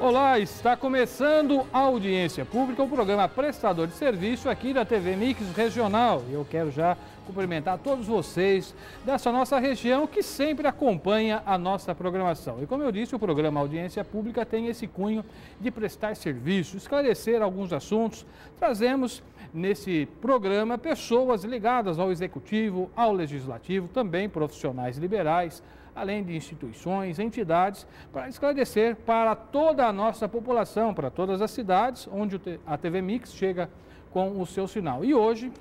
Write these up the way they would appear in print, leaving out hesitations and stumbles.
Olá, está começando a Audiência Pública, o programa prestador de serviço aqui da TV Mix Regional. E eu quero já cumprimentar todos vocês dessa nossa região que sempre acompanha a nossa programação. E como eu disse, o programa Audiência Pública tem esse cunho de prestar serviço, esclarecer alguns assuntos. Trazemos nesse programa pessoas ligadas ao Executivo, ao Legislativo, também profissionais liberais, além de instituições, entidades, para esclarecer para toda a nossa população, para todas as cidades onde a TV Mix chega com o seu sinal. E hoje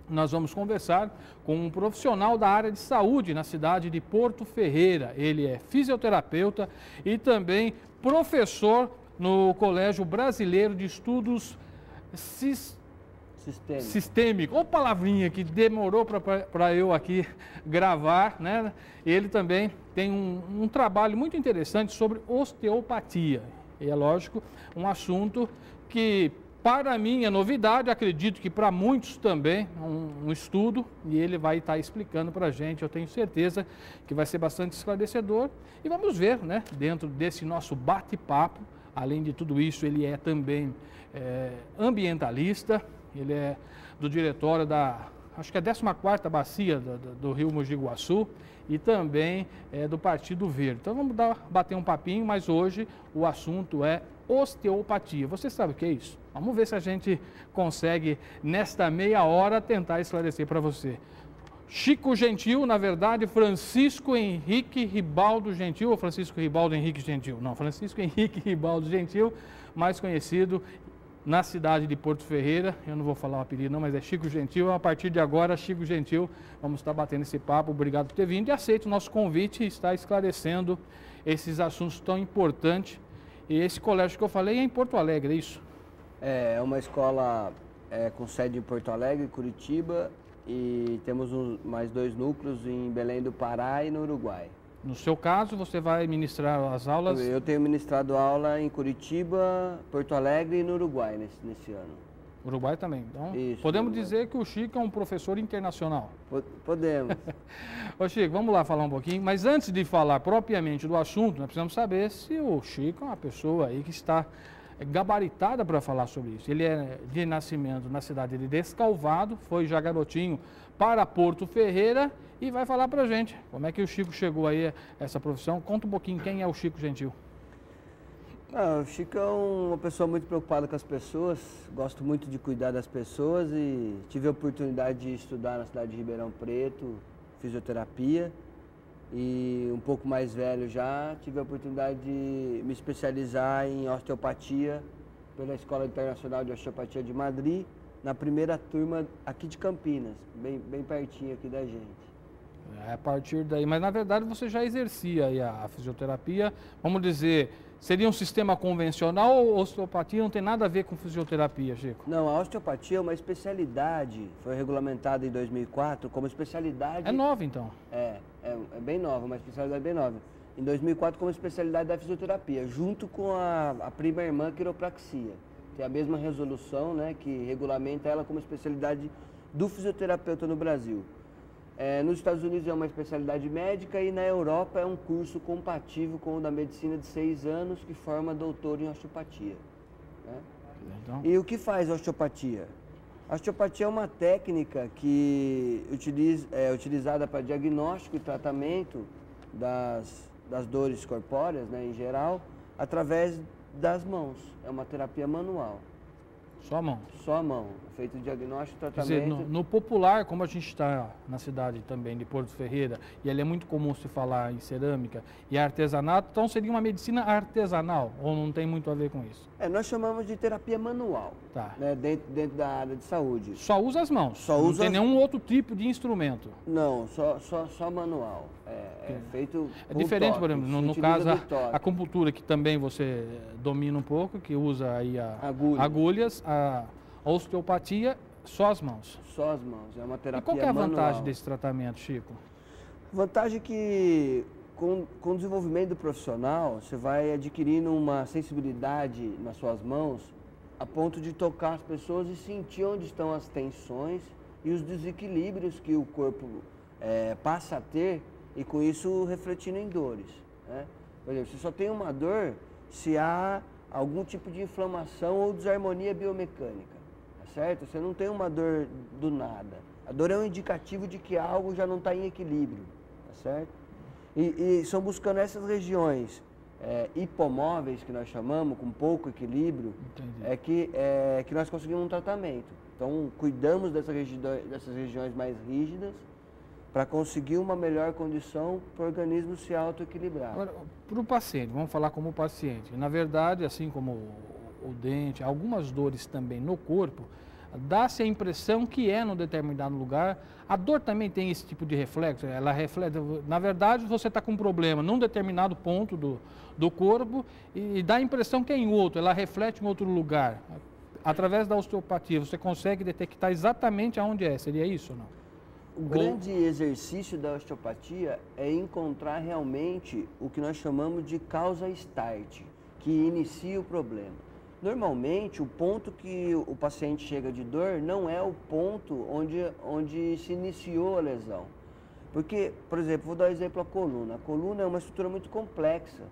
nós vamos conversar com um profissional da área de saúde na cidade de Porto Ferreira. Ele é fisioterapeuta e também professor no Colégio Brasileiro de Estudos Sistêmico. Ô palavrinha que demorou para eu aqui gravar, né? Ele também tem um trabalho muito interessante sobre osteopatia. E é lógico, um assunto que para mim é novidade, acredito que para muitos também, um estudo, e ele vai estar explicando para a gente, eu tenho certeza que vai ser bastante esclarecedor. E vamos ver, né, dentro desse nosso bate-papo, além de tudo isso, ele é também ambientalista. Ele é do diretório da, acho que é a 14ª Bacia do Rio Mogi Guaçu e também é do Partido Verde. Então vamos bater um papinho, mas hoje o assunto é osteopatia. Você sabe o que é isso? Vamos ver se a gente consegue, nesta meia hora, tentar esclarecer para você. Chico Gentil, na verdade, Francisco Henrique Ribaldo Gentil, ou Francisco Ribaldo Henrique Gentil? Não, Francisco Henrique Ribaldo Gentil, mais conhecido na cidade de Porto Ferreira. Eu não vou falar o apelido não, mas é Chico Gentil. A partir de agora, Chico Gentil, vamos estar batendo esse papo. Obrigado por ter vindo e aceite o nosso convite e estar esclarecendo esses assuntos tão importantes. E esse colégio que eu falei é em Porto Alegre, é isso? É uma escola com sede em Porto Alegre, Curitiba, e temos mais 2 núcleos em Belém do Pará e no Uruguai. No seu caso, você vai ministrar as aulas? Eu tenho ministrado aula em Curitiba, Porto Alegre e no Uruguai nesse ano. Uruguai também. Então, isso, podemos dizer que o Chico é um professor internacional. Podemos. Ô Chico, vamos lá falar um pouquinho, mas antes de falar propriamente do assunto, nós precisamos saber se o Chico é uma pessoa aí que está gabaritada para falar sobre isso. Ele é de nascimento na cidade de Descalvado, foi já garotinho para Porto Ferreira e vai falar para a gente como é que o Chico chegou aí a essa profissão. Conta um pouquinho quem é o Chico Gentil. O Chico é uma pessoa muito preocupada com as pessoas, gosto muito de cuidar das pessoas e tive a oportunidade de estudar na cidade de Ribeirão Preto, fisioterapia, e um pouco mais velho já tive a oportunidade de me especializar em osteopatia pela Escola Internacional de Osteopatia de Madrid, na primeira turma aqui de Campinas, bem pertinho aqui da gente. A partir daí, mas na verdade você já exercia aí a fisioterapia, vamos dizer, seria um sistema convencional ou osteopatia não tem nada a ver com fisioterapia, Chico? Não, a osteopatia é uma especialidade, foi regulamentada em 2004 como especialidade... É nova então? É bem nova, uma especialidade bem nova. Em 2004 como especialidade da fisioterapia, junto com a prima irmã quiropraxia. Tem a mesma resolução, né, que regulamenta ela como especialidade do fisioterapeuta no Brasil. Nos Estados Unidos é uma especialidade médica e na Europa é um curso compatível com o da medicina de 6 anos que forma doutor em osteopatia. Né? Então... E o que faz a osteopatia? A osteopatia é uma técnica que é utilizada para diagnóstico e tratamento das dores corpóreas, né, em geral, através das mãos. É uma terapia manual. Só a mão? Só a mão. Feito diagnóstico e tratamento. Quer dizer, no popular, como a gente está na cidade também de Porto Ferreira, e ali é muito comum se falar em cerâmica e artesanato, então seria uma medicina artesanal, ou não tem muito a ver com isso? Nós chamamos de terapia manual, tá, né, dentro da área de saúde. Só usa as mãos? Só não usa tem nenhum outro tipo de instrumento? Não, só manual. É feito É diferente, toque, por exemplo, no caso, a toque. acupuntura, que também você domina um pouco, que usa aí agulhas, a osteopatia, só as mãos. Só as mãos, é uma terapia manual. E qual que é a vantagem desse tratamento, Chico? Vantagem é que com o desenvolvimento do profissional, você vai adquirindo uma sensibilidade nas suas mãos a ponto de tocar as pessoas e sentir onde estão as tensões e os desequilíbrios que o corpo passa a ter e com isso refletindo em dores. Né? Por exemplo, se só tem uma dor, se há algum tipo de inflamação ou desarmonia biomecânica, tá certo? Você não tem uma dor do nada. A dor é um indicativo de que algo já não está em equilíbrio, tá certo? E são buscando essas regiões hipomóveis, que nós chamamos, com pouco equilíbrio, que nós conseguimos um tratamento. Então, cuidamos dessas regiões mais rígidas para conseguir uma melhor condição para o organismo se autoequilibrar. Agora, para o paciente, vamos falar como paciente. Na verdade, assim como o dente, algumas dores também no corpo, dá-se a impressão que é num determinado lugar. A dor também tem esse tipo de reflexo, ela reflete, na verdade você está com um problema num determinado ponto do corpo e dá a impressão que é em outro, ela reflete em outro lugar. Através da osteopatia, você consegue detectar exatamente aonde é, seria isso ou não? O grande exercício da osteopatia é encontrar realmente o que nós chamamos de causa start, que inicia o problema. Normalmente, o ponto que o paciente chega de dor não é o ponto onde se iniciou a lesão. Porque, por exemplo, vou dar um exemplo a coluna. A coluna é uma estrutura muito complexa.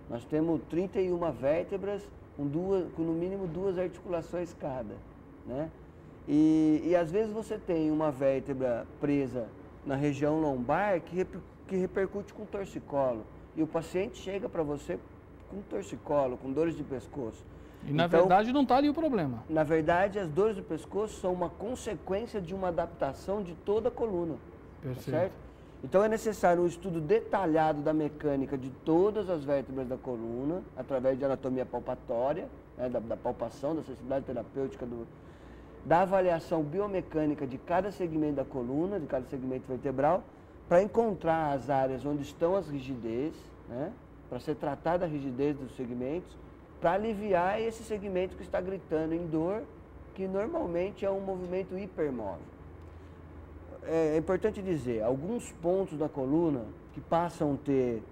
Nós temos 31 vértebras com no mínimo 2 articulações cada, né? E às vezes você tem uma vértebra presa na região lombar que repercute com torcicolo. E o paciente chega para você com torcicolo, com dores de pescoço. E na verdade não está ali o problema. Na verdade, as dores do pescoço são uma consequência de uma adaptação de toda a coluna. Perfeito. Tá certo? Então é necessário um estudo detalhado da mecânica de todas as vértebras da coluna, através de anatomia palpatória, né, da palpação, da sensibilidade terapêutica, da avaliação biomecânica de cada segmento da coluna, de cada segmento vertebral, para encontrar as áreas onde estão as rigidez, né, para ser tratada a rigidez dos segmentos, para aliviar esse segmento que está gritando em dor, que normalmente é um movimento hipermóvel. É importante dizer, alguns pontos da coluna que passam a ter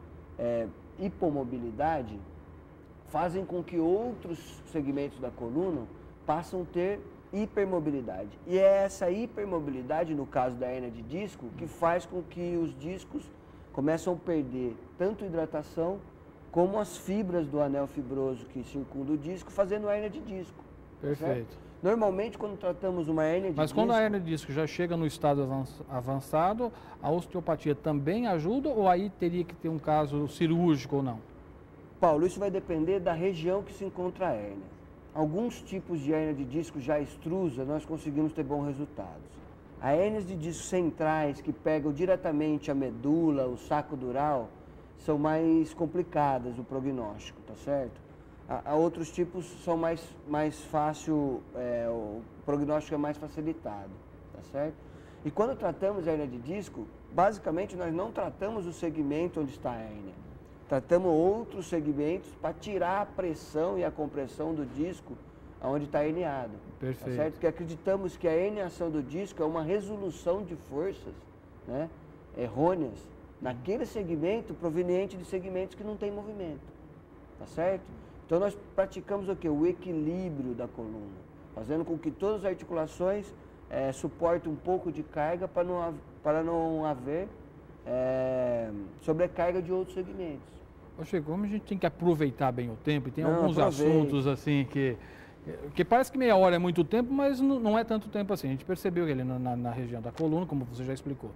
hipomobilidade fazem com que outros segmentos da coluna passem a ter hipermobilidade. E é essa hipermobilidade, no caso da hérnia de disco, que faz com que os discos começam a perder tanto hidratação como as fibras do anel fibroso que circunda o disco, fazendo hérnia de disco. Perfeito. Certo? Normalmente, quando tratamos uma hérnia de disco... Mas quando a hérnia de disco já chega no estado avançado, a osteopatia também ajuda ou aí teria que ter um caso cirúrgico ou não? Paulo, isso vai depender da região que se encontra a hérnia. Alguns tipos de hérnia de disco já extrusa, nós conseguimos ter bons resultados. As hérnias de disco centrais, que pegam diretamente a medula, o saco dural, são mais complicadas o prognóstico, tá certo? Há outros tipos são mais fácil, o prognóstico é mais facilitado, tá certo? E quando tratamos a hérnia de disco, basicamente nós não tratamos o segmento onde está a hérnia. Tratamos outros segmentos para tirar a pressão e a compressão do disco onde está herniado. Perfeito. Tá certo? Porque acreditamos que a herniação do disco é uma resolução de forças, né, errôneas naquele segmento proveniente de segmentos que não tem movimento. Tá certo? Então nós praticamos o quê? O equilíbrio da coluna, fazendo com que todas as articulações suportem um pouco de carga para não haver sobrecarga de outros segmentos. Ô Chico, como a gente tem que aproveitar bem o tempo, e tem alguns assuntos assim que parece que meia hora é muito tempo, mas não é tanto tempo assim. A gente percebeu ele na região da coluna, como você já explicou.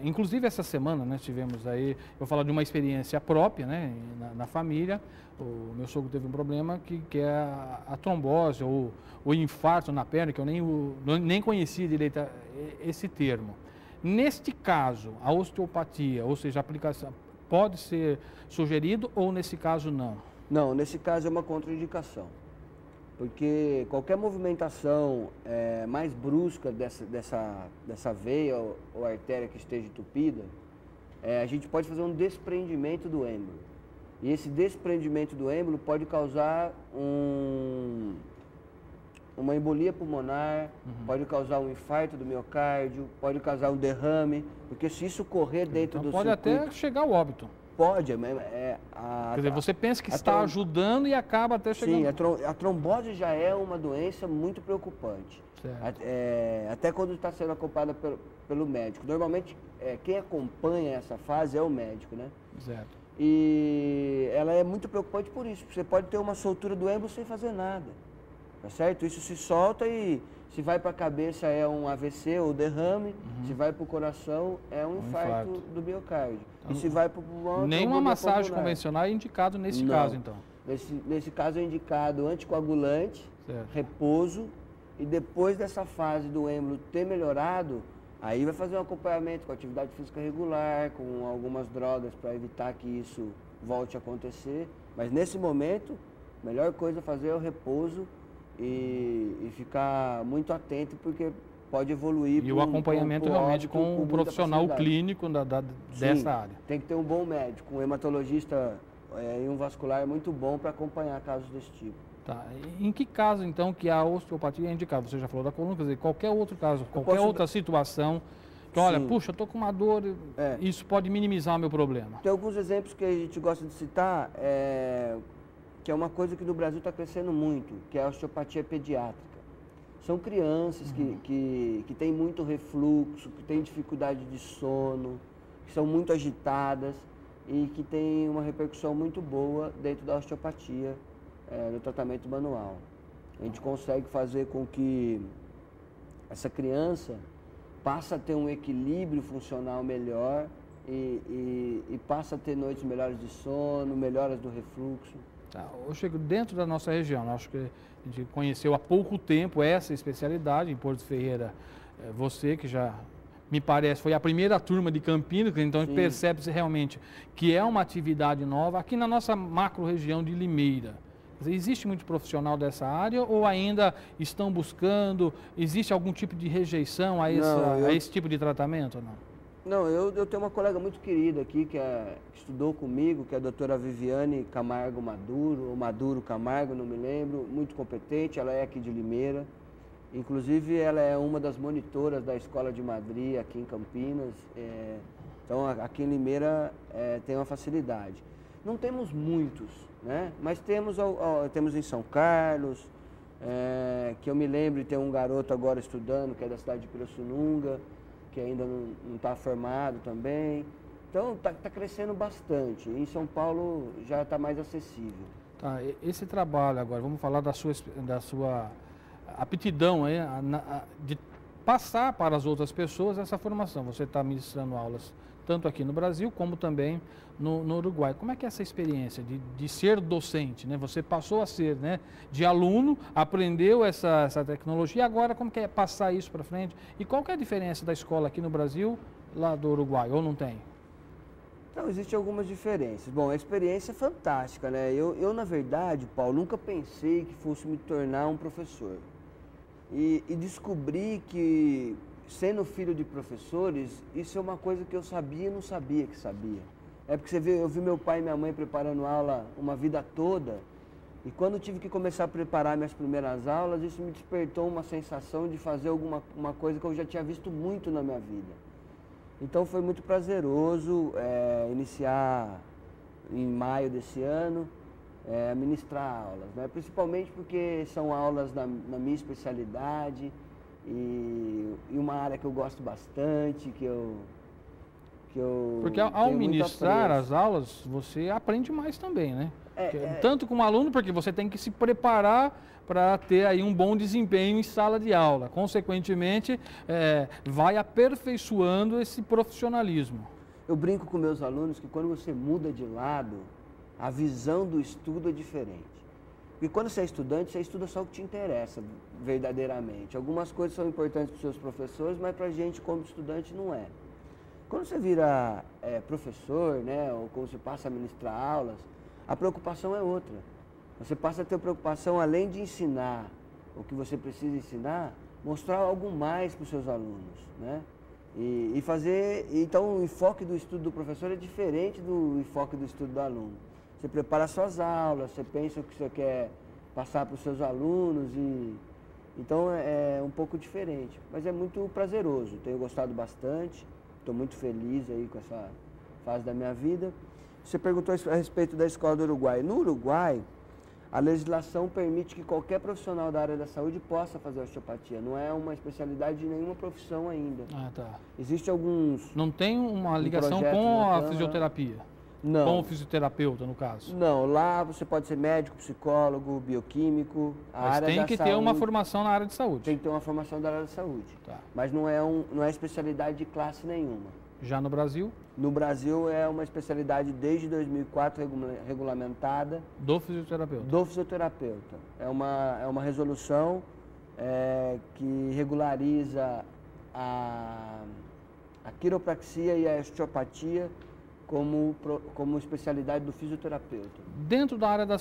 Inclusive essa semana nós tivemos aí, eu vou falar de uma experiência própria, né, na família. O meu sogro teve um problema que é a trombose ou o infarto na perna, que eu nem conhecia direito esse termo. Neste caso, a osteopatia, ou seja, a aplicação, pode ser sugerido ou nesse caso não? Não, nesse caso é uma contraindicação. Porque qualquer movimentação mais brusca dessa veia ou artéria que esteja entupida, a gente pode fazer um desprendimento do êmbolo. E esse desprendimento do êmbolo pode causar uma embolia pulmonar, pode causar um infarto do miocárdio, pode causar um derrame, porque se isso correr dentro do pode circuito... até chegar ao óbito. Pode. Quer dizer, você pensa que está ajudando e acaba até chegando... Sim, a trombose já é uma doença muito preocupante. Até quando está sendo acompanhada pelo médico. Normalmente, quem acompanha essa fase é o médico, né? Certo. E ela é muito preocupante por isso. Você pode ter uma soltura do êmbolo sem fazer nada, tá certo? Isso se solta e se vai para a cabeça é um AVC ou derrame, se vai para o coração é um infarto do miocárdio. Então, e se vai para o pulmão... Nenhuma massagem convencional é indicado nesse caso, então? Nesse caso é indicado anticoagulante, repouso, e depois dessa fase do êmbolo ter melhorado, aí vai fazer um acompanhamento com atividade física regular, com algumas drogas para evitar que isso volte a acontecer. Mas nesse momento, a melhor coisa a fazer é o repouso e ficar muito atento, porque pode evoluir. E o acompanhamento realmente com um profissional clínico dessa área. Tem que ter um bom médico, um hematologista e um vascular muito bom para acompanhar casos desse tipo. Tá. Em que caso, então, que a osteopatia é indicada? Você já falou da coluna, quer dizer, qualquer outro caso, qualquer outra situação, que olha, puxa, eu estou com uma dor, isso pode minimizar o meu problema. Tem alguns exemplos que a gente gosta de citar, que é uma coisa que no Brasil está crescendo muito, que é a osteopatia pediátrica. São crianças que têm muito refluxo, que têm dificuldade de sono, que são muito agitadas e que têm uma repercussão muito boa dentro da osteopatia, no tratamento manual. A gente consegue fazer com que essa criança passe a ter um equilíbrio funcional melhor e passe a ter noites melhores de sono, melhoras do refluxo. Tá. Eu chego dentro da nossa região, acho que a gente conheceu há pouco tempo essa especialidade em Porto Ferreira. Você que já, me parece, foi a primeira turma de Campinas, então a gente percebe realmente que é uma atividade nova aqui na nossa macro-região de Limeira. Existe muito profissional dessa área ou ainda estão buscando, existe algum tipo de rejeição a esse tipo de tratamento ou não? Não, eu tenho uma colega muito querida aqui que estudou comigo, que é a doutora Viviane Camargo Maduro, ou Maduro Camargo, não me lembro, muito competente, ela é aqui de Limeira. Inclusive ela é uma das monitoras da Escola de Madrid aqui em Campinas, então aqui em Limeira tem uma facilidade. Não temos muitos, né? Mas temos em São Carlos, que eu me lembro de ter um garoto agora estudando, que é da cidade de Pirassununga, que ainda não está formado também. Então está crescendo bastante. Em São Paulo já está mais acessível. Tá, esse trabalho agora, vamos falar da sua aptidão de passar para as outras pessoas essa formação. Você está ministrando aulas tanto aqui no Brasil como também no Uruguai. Como é que é essa experiência de ser docente, né? Você passou a ser, né, de aluno, aprendeu essa tecnologia, e agora como que é passar isso para frente? E qual que é a diferença da escola aqui no Brasil, lá do Uruguai, ou não tem? Não, existem algumas diferenças. Bom, a experiência é fantástica, né? Eu na verdade, Paulo, nunca pensei que fosse me tornar um professor. E descobri que, sendo filho de professores, isso é uma coisa que eu sabia e não sabia que sabia. É porque você vê, eu vi meu pai e minha mãe preparando aula uma vida toda, e quando eu tive que começar a preparar minhas primeiras aulas, isso me despertou uma sensação de fazer uma coisa que eu já tinha visto muito na minha vida. Então foi muito prazeroso iniciar em maio desse ano, ministrar aulas, né? Principalmente porque são aulas na minha especialidade e uma área que eu gosto bastante, que eu porque ao ministrar as aulas, você aprende mais também, né? Tanto como aluno, porque você tem que se preparar para ter aí um bom desempenho em sala de aula. Consequentemente, vai aperfeiçoando esse profissionalismo. Eu brinco com meus alunos que quando você muda de lado, a visão do estudo é diferente. Porque quando você é estudante, você estuda só o que te interessa verdadeiramente. Algumas coisas são importantes para os seus professores, mas para a gente como estudante não é. Quando você vira professor, né, ou quando você passa a ministrar aulas, a preocupação é outra. Você passa a ter preocupação, além de ensinar o que você precisa ensinar, mostrar algo mais para os seus alunos, né? E fazer... Então, o enfoque do estudo do professor é diferente do enfoque do estudo do aluno. Você prepara suas aulas, você pensa o que você quer passar para os seus alunos, então é um pouco diferente. Mas é muito prazeroso, tenho gostado bastante. Estou muito feliz aí com essa fase da minha vida. Você perguntou a respeito da escola do Uruguai. No Uruguai, a legislação permite que qualquer profissional da área da saúde possa fazer osteopatia. Não é uma especialidade de nenhuma profissão ainda. Ah, tá. Existe alguns... Não tem uma ligação com a fisioterapia? Não. Como fisioterapeuta, no caso? Não, lá você pode ser médico, psicólogo, bioquímico, Mas tem que ter uma formação na área de saúde. Tem que ter uma formação da área da saúde. Tá. Mas não é especialidade de classe nenhuma. Já no Brasil? No Brasil é uma especialidade desde 2004 regulamentada. Do fisioterapeuta? Do fisioterapeuta. É uma resolução que regulariza a quiropraxia e a osteopatia como especialidade do fisioterapeuta. Dentro da área da